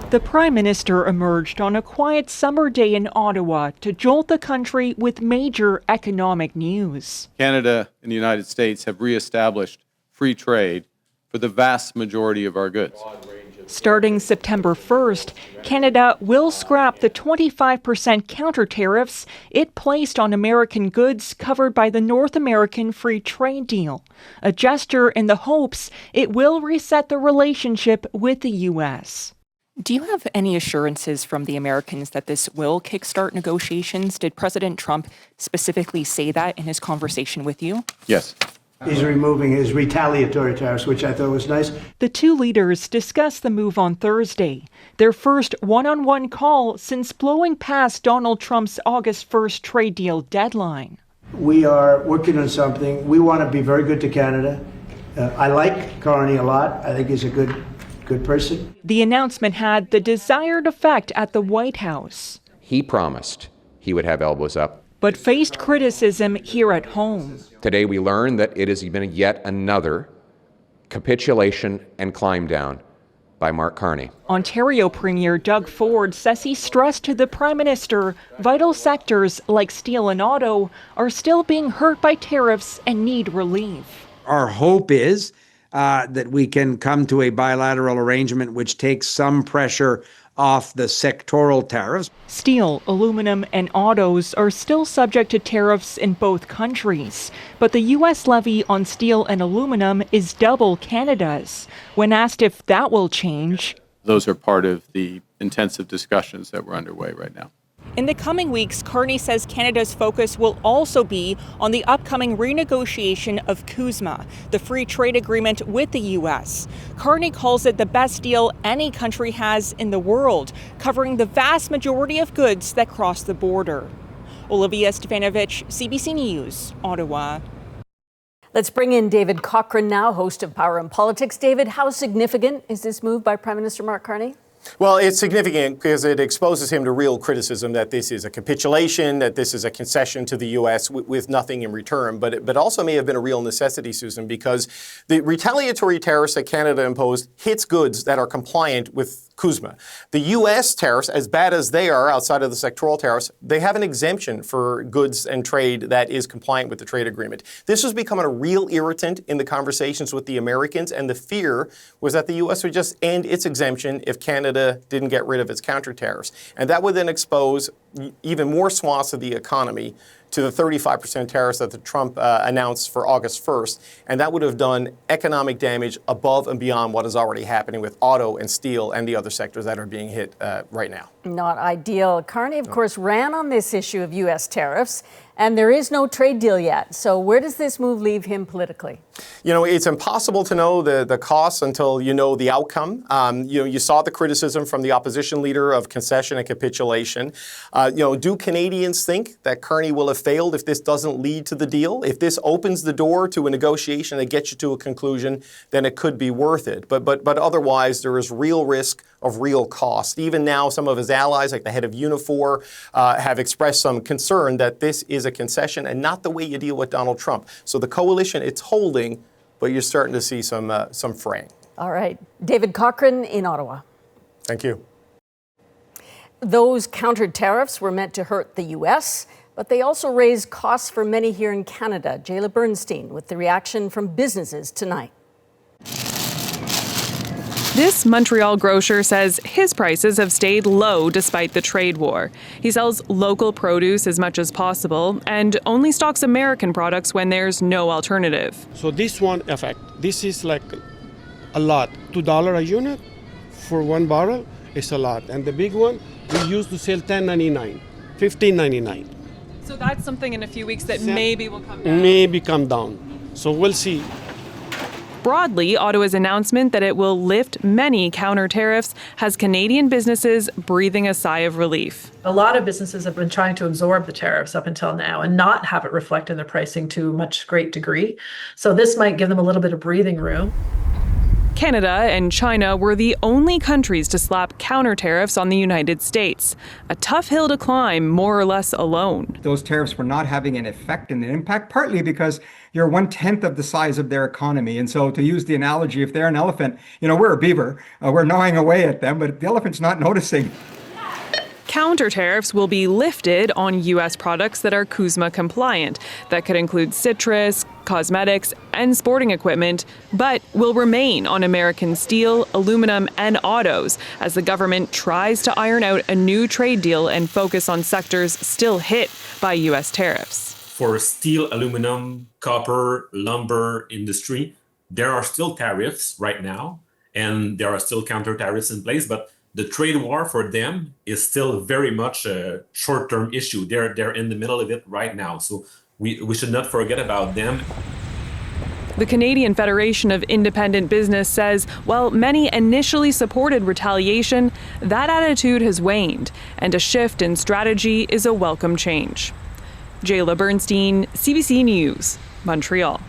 The Prime Minister emerged on a quiet summer day in Ottawa to jolt the country with major economic news. Canada and the United States have reestablished free trade for the vast majority of our goods. Starting September 1st, Canada will scrap the 25% counter tariffs it placed on American goods covered by the North American Free Trade Deal, a gesture in the hopes it will reset the relationship with the U.S. Do you have any assurances from the Americans that this will kickstart negotiations? Did President Trump specifically say that in his conversation with you? Yes. He's removing his retaliatory tariffs, which I thought was nice. The two leaders discussed the move on Thursday, their first one-on-one call since blowing past Donald Trump's August 1st trade deal deadline. We are working on something. We want to be very good to Canada. I like Carney a lot. I think he's a good person. The announcement had the desired effect at the White House. He promised he would have elbows up, but faced criticism here at home. Today we learned that it has been yet another capitulation and climb down by Mark Carney. Ontario Premier Doug Ford says he stressed to the Prime Minister vital sectors like steel and auto are still being hurt by tariffs and need relief. Our hope is that we can come to a bilateral arrangement which takes some pressure off the sectoral tariffs. Steel, aluminum, and autos are still subject to tariffs in both countries, but the U.S. levy on steel and aluminum is double Canada's. When asked if that will change, Those are part of the intensive discussions that we're underway right now. In the coming weeks, Carney says Canada's focus will also be on the upcoming renegotiation of CUSMA, the free trade agreement with the U.S. Carney calls it the best deal any country has in the world, covering the vast majority of goods that cross the border. Olivia Stefanovich, CBC News, Ottawa. Let's bring in David Cochrane now, host of Power and Politics. David, how significant is this move by Prime Minister Mark Carney? Well, it's significant because it exposes him to real criticism that this is a capitulation, that this is a concession to the U.S. with nothing in return. But also may have been a real necessity, Susan, because the retaliatory tariffs that Canada imposed hits goods that are compliant with CUSMA. The U.S. tariffs, as bad as they are outside of the sectoral tariffs, they have an exemption for goods and trade that is compliant with the trade agreement. This was becoming a real irritant in the conversations with the Americans, and the fear was that the U.S. would just end its exemption if Canada didn't get rid of its counter tariffs. And that would then expose even more swaths of the economy to the 35% tariffs that the Trump announced for August 1st. And that would have done economic damage above and beyond what is already happening with auto and steel and the other sectors that are being hit right now. Not ideal. Carney, of course, ran on this issue of U.S. tariffs, and there is no trade deal yet. So where does this move leave him politically? You know, it's impossible to know the costs until you know the outcome. You saw the criticism from the opposition leader of concession and capitulation. Do Canadians think that Carney will have failed if this doesn't lead to the deal? If this opens the door to a negotiation that gets you to a conclusion, then it could be worth it. But otherwise, there is real risk of real cost. Even now, some of his allies, like the head of Unifor, have expressed some concern that this is a concession and not the way you deal with Donald Trump. So the coalition, it's holding, but you're starting to see some fraying. All right. David Cochrane in Ottawa. Thank you. Those counter tariffs were meant to hurt the U.S., but they also raised costs for many here in Canada. Jayla Bernstein with the reaction from businesses tonight. This Montreal grocer says his prices have stayed low despite the trade war. He sells local produce as much as possible and only stocks American products when there's no alternative. So this one effect, this is like a lot. $2 a unit for one barrel is a lot. And the big one, we used to sell $10.99, $15.99. So that's something in a few weeks that maybe will come down? Maybe come down. So we'll see. Broadly, Ottawa's announcement that it will lift many counter tariffs has Canadian businesses breathing a sigh of relief. A lot of businesses have been trying to absorb the tariffs up until now and not have it reflect in their pricing to much great degree. So this might give them a little bit of breathing room. Canada and China were the only countries to slap counter tariffs on the United States. A tough hill to climb, more or less alone. Those tariffs were not having an effect and an impact, partly because you're 1/10 of the size of their economy. And so to use the analogy, if they're an elephant, we're a beaver, we're gnawing away at them, but the elephant's not noticing. Counter tariffs will be lifted on U.S. products that are CUSMA-compliant. That could include citrus, cosmetics, and sporting equipment, but will remain on American steel, aluminum, and autos as the government tries to iron out a new trade deal and focus on sectors still hit by U.S. tariffs. For steel, aluminum, copper, lumber industry, there are still tariffs right now, and there are still counter tariffs in place, but the trade war for them is still very much a short-term issue. They're in the middle of it right now, so we should not forget about them. The Canadian Federation of Independent Business says while many initially supported retaliation, that attitude has waned, and a shift in strategy is a welcome change. Jayla Bernstein, CBC News, Montreal.